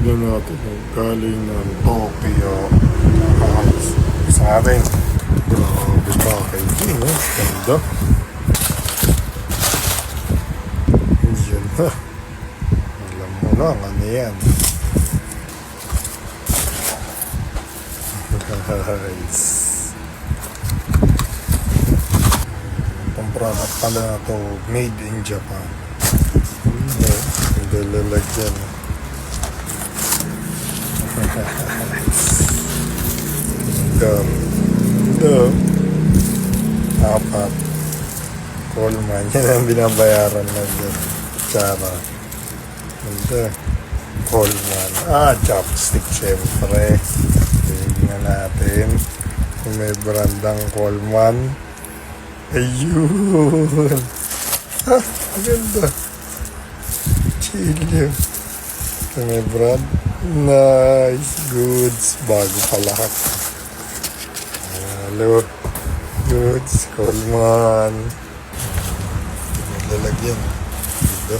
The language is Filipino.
Tignan natin. Galing ng Tokyo. Sa atin. Grabe packaging, no? Ganda. Yan na. Alam mo lang, ano yan? Guys. Itong product pala na to, made in Japan. Hindi lalagyan. Ganda. Apat. Coleman. Yan ang binabayaran lang dyan. Tsara. Ganda. Coleman. Chopstick syempre. Tingnan natin. Kung may brandang Coleman. Ayun. Maganda. Chill yun. Kung may brand. Nice. Goods. Bago pa lahat. Hello. Goods. Coleman. Lalagyan. Dito.